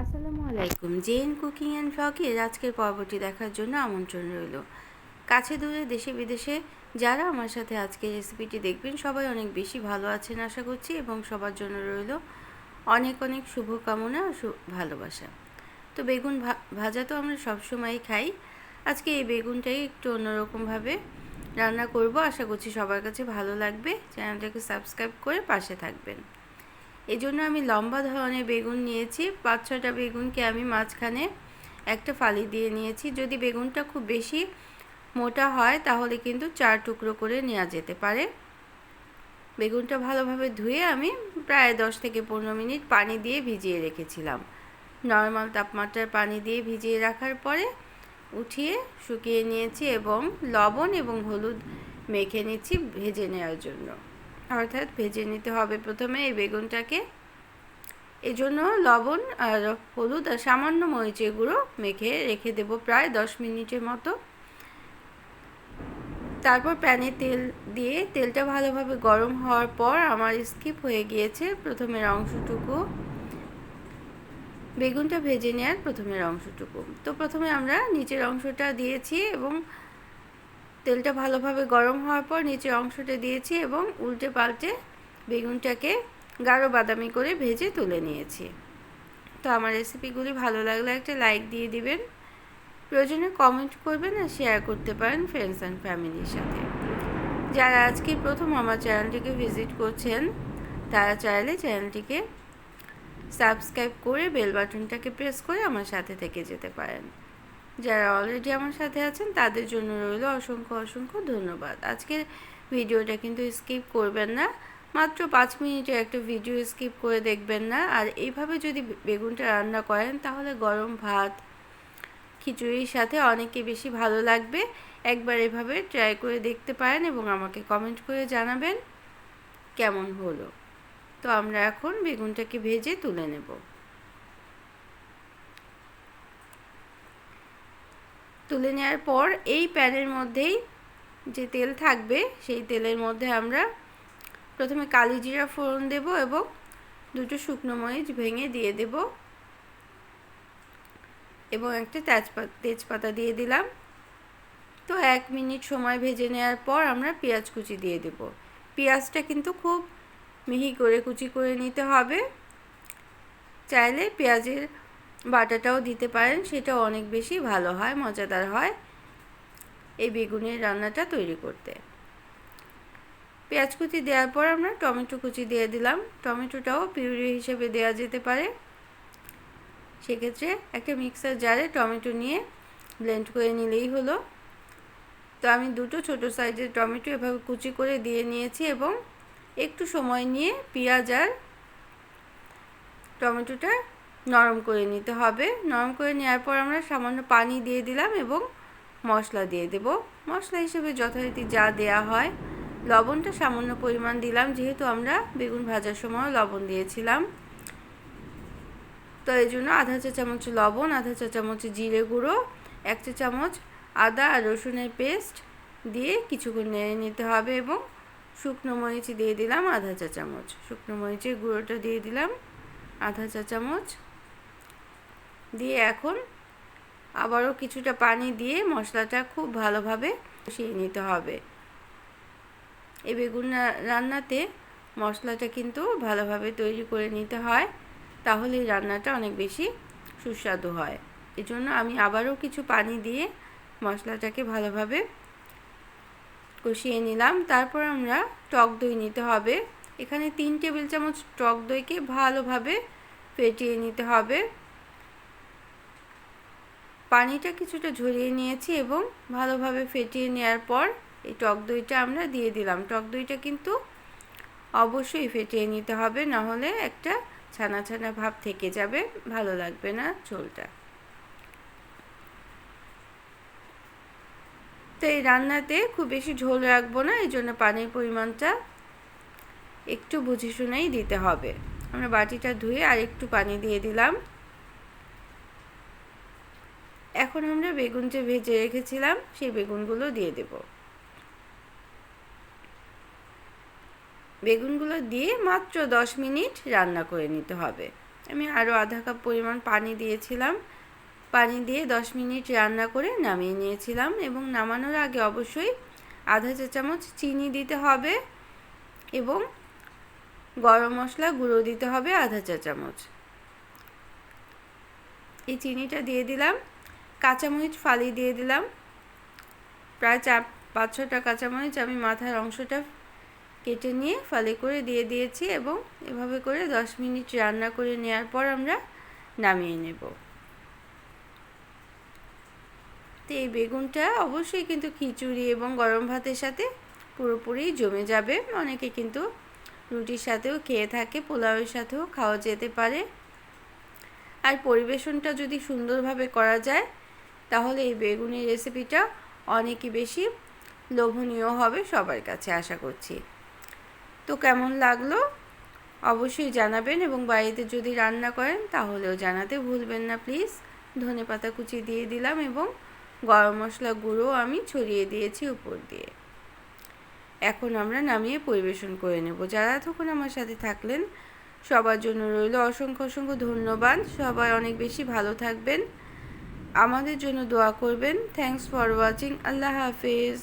আসসালামু আলাইকুম। Gen cooking and ভ্লগের আজকের পর্বটি দেখার জন্য আমন্ত্রণ রইল। কাছে দূরে দেশে বিদেশে যারা আমার সাথে আজকের রেসিপিটি দেখবেন সবাই অনেক বেশি ভালো আছেন আশা করছি, এবং সবার জন্য রইল অনেক অনেক শুভকামনা ও ভালোবাসা। তো বেগুন ভাজা তো আমরা সবসময়ই খাই। আজকে এই বেগুনটাই একটু অন্যরকমভাবে রান্না করব, আশা করছি সবার কাছে ভালো লাগবে। চ্যানেলটাকে সাবস্ক্রাইব করে পাশে থাকবেন। এই জন্য আমি লম্বা ধরনের বেগুন নিয়েছি। 5-6টা বেগুনকে আমি মাঝখানে একটা ফালি দিয়ে নিয়েছি। যদি বেগুনটা খুব বেশি মোটা হয় তাহলে কিন্তু 4 টুকরো করে নেওয়া যেতে পারে। বেগুনটা ভালোভাবে ধুয়ে আমি প্রায় 10 থেকে 15 মিনিট পানি দিয়ে ভিজিয়ে রেখেছিলাম। নর্মাল তাপমাত্রার পানি দিয়ে ভিজিয়ে রাখার পরে উঠিয়ে শুকিয়ে নিয়েছি এবং লবণ এবং হলুদ মেখে নিচ্ছি ভেজে নেওয়ার জন্য। অর্থাৎ ভেজে নিতে হবে প্রথমে এই বেগুনটাকে। এজন্য লবণ আর হলুদ আর সামান্য মরিচের গুঁড়ো মেখে রেখে দেব প্রায় 10 মিনিটের মতো। তারপর প্যানে তেল দিয়ে তেলটা ভালোভাবে গরম হওয়ার পর আমার স্কিপ হয়ে গিয়েছে প্রথমের অংশটুকু, বেগুনটা ভেজে নেওয়ার প্রথমের অংশটুকু। তো প্রথমে আমরা নিচের অংশটা দিয়েছি এবং তেলটা ভালোভাবে গরম হওয়ার পর নিচের অংশটা দিয়েছি এবং উল্টে পাল্টে বেগুনটাকে গাঢ় বাদামি করে ভেজে তুলে নিয়েছি। তো আমার রেসিপিগুলি ভালো লাগলে একটা লাইক দিয়ে দিবেন, প্রয়োজনে কমেন্ট করবেন আর শেয়ার করতে পারেন ফ্রেন্ডস অ্যান্ড ফ্যামিলির সাথে। যারা আজকে প্রথম আমার চ্যানেলটিকে ভিজিট করছেন তারা চাইলে চ্যানেলটিকে সাবস্ক্রাইব করে বেল বাটনটাকে প্রেস করে আমার সাথে থেকে যেতে পারেন। যারা অলরেডি আমার সাথে আছেন তাদের জন্য রইল অসংখ্য অসংখ্য ধন্যবাদ। আজকের ভিডিওটা কিন্তু স্কিপ করবেন না, মাত্র 5 মিনিটের একটা ভিডিও স্কিপ করে দেখবেন না। আর এইভাবে যদি বেগুনটা রান্না করেন তাহলে গরম ভাত খিচুড়ির সাথে অনেকই বেশি ভালো লাগবে। একবার এভাবে ট্রাই করে দেখতে পারেন এবং আমাকে কমেন্ট করে জানাবেন কেমন হলো। তো আমরা এখন বেগুনটাকে ভেজে তুলে নেব। তুলে নেওয়ার পর এই প্যানের মধ্যেই যে তেল থাকবে সেই তেলের মধ্যে আমরা প্রথমে কালি জিরা ফোড়ন দেব এবং 2টো শুকনো মরিচ ভেঙে দিয়ে দেব এবং একটা তেজপাতা দিয়ে দিলাম। তো 1 মিনিট সময় ভেজে নেওয়ার পর আমরা পেঁয়াজ কুচি দিয়ে দেব। পেঁয়াজটা কিন্তু খুব মিহি করে কুচি করে নিতে হবে। চাইলে পেঁয়াজের বাটাটাও দিতে পারেন, সেটাও অনেক বেশি ভালো হয়, মজাদার হয় এই বেগুনের রান্নাটা তৈরি করতে। পেঁয়াজ কুচি দেওয়ার পর আমরা টমেটো কুচি দিয়ে দিলাম। টমেটোটাও পিউরি হিসেবে দেওয়া যেতে পারে। সেক্ষেত্রে একটা মিক্সার জারে টমেটো নিয়ে ব্লেন্ড করে নিলেই হলো। তো আমি 2টো ছোটো সাইজের টমেটো এভাবে কুচি করে দিয়ে নিয়েছি এবং একটু সময় নিয়ে পেঁয়াজ আর টমেটোটা নরম করে নিতে হবে। নরম করে নেওয়ার পর আমরা সামান্য পানি দিয়ে দিলাম এবং মশলা দিয়ে দেব। মশলা হিসেবে যথারীতি যা দেয়া হয়, লবণটা সামান্য পরিমাণ দিলাম যেহেতু আমরা বেগুন ভাজার সময় লবণ দিয়েছিলাম। তো এই জন্য আধা চা চামচ লবণ, আধা চা চামচ জিরে গুঁড়ো, 1 চা চামচ আদা আর রসুনের পেস্ট দিয়ে কিছুক্ষণ নেড়ে নিতে হবে এবং শুকনো মরিচ দিয়ে দিলাম আধা চা চামচ, শুকনো মরিচের গুঁড়োটা দিয়ে দিলাম আধা চা চামচ দিয়ে এখন আবারও কিছুটা পানি দিয়ে মশলাটা খুব ভালোভাবে কষিয়ে নিতে হবে। এই বেগুন রান্নাতে মশলাটা কিন্তু ভালোভাবে তৈরি করে নিতে হয়, তাহলে রান্নাটা অনেক বেশি সুস্বাদু হয়। এজন্য আমি আবারও কিছু পানি দিয়ে মশলাটাকে ভালোভাবে কষিয়ে নিলাম। তারপর আমরা টক দই নিতে হবে। এখানে 3 টেবিল চামচ টক দইকে ভালোভাবে ফেটিয়ে নিতে হবে। পানিটা কিছুটা ঝরিয়ে নিয়েছি এবং ভালোভাবে ফেটিয়ে নেওয়ার পর এই টক দইটা আমরা দিয়ে দিলাম। টক দইটা কিন্তু অবশ্যই ফেটিয়ে নিতে হবে, না হলে একটা ছানা ছানা ভাব থেকে যাবে, ভালো লাগবে না ঝোলটা। তো এই রান্নাতে খুব বেশি ঝোল রাখবো না, এই জন্য পানির পরিমাণটা একটু বুঝে শুনেই দিতে হবে। আমরা বাটিটা ধুয়ে আর একটু পানি দিয়ে দিলাম। এখন আমরা বেগুন যে ভেজে রেখেছিলাম সেই বেগুনগুলো দিয়ে দেব। বেগুনগুলো দিয়ে মাত্র 10 মিনিট রান্না করে নিতে হবে। আমি আরও আধা কাপ পরিমাণ পানি দিয়েছিলাম। পানি দিয়ে 10 মিনিট রান্না করে নামিয়ে নিয়েছিলাম এবং নামানোর আগে অবশ্যই আধা চা চামচ চিনি দিতে হবে এবং গরম মশলা গুঁড়ো দিতে হবে আধা চা চামচ। এই চিনিটা দিয়ে দিলাম। কাঁচামরিচ ফালি দিয়ে দিলাম, প্রায় 4-5-6টা কাঁচামরিচ আমি মাথার অংশটা কেটে নিয়ে ফালি করে দিয়ে দিয়েছি এবং এভাবে করে 10 মিনিট রান্না করে নেওয়ার পর আমরা নামিয়ে নেব। তো এই বেগুনটা অবশ্যই কিন্তু খিচুড়ি এবং গরম ভাতের সাথে পুরোপুরি জমে যাবে। অনেকে কিন্তু রুটির সাথেও খেয়ে থাকে, পোলাওয়ের সাথেও খাওয়া যেতে পারে। আর পরিবেশনটা যদি সুন্দরভাবে করা যায় তাহলে এই বেগুনের রেসিপিটা অনেকই বেশি লোভনীয় হবে সবার কাছে, আশা করছি। তো কেমন লাগলো অবশ্যই জানাবেন এবং বাড়িতে যদি রান্না করেন তাহলেও জানাতে ভুলবেন না প্লিজ। ধনেপাতা কুচি দিয়ে দিলাম এবং গরম মশলা গুঁড়ো আমি ছড়িয়ে দিয়েছি উপর দিয়ে। এখন আমরা নামিয়ে পরিবেশন করে নেব। যারা এতক্ষণ আমার সাথে থাকলেন সবার জন্য রইল অসংখ্য অসংখ্য ধন্যবাদ। সবাই অনেক বেশি ভালো থাকবেন, আমাদের জন্য দোয়া করবেন। Thanks for watching. আল্লাহ হাফেজ।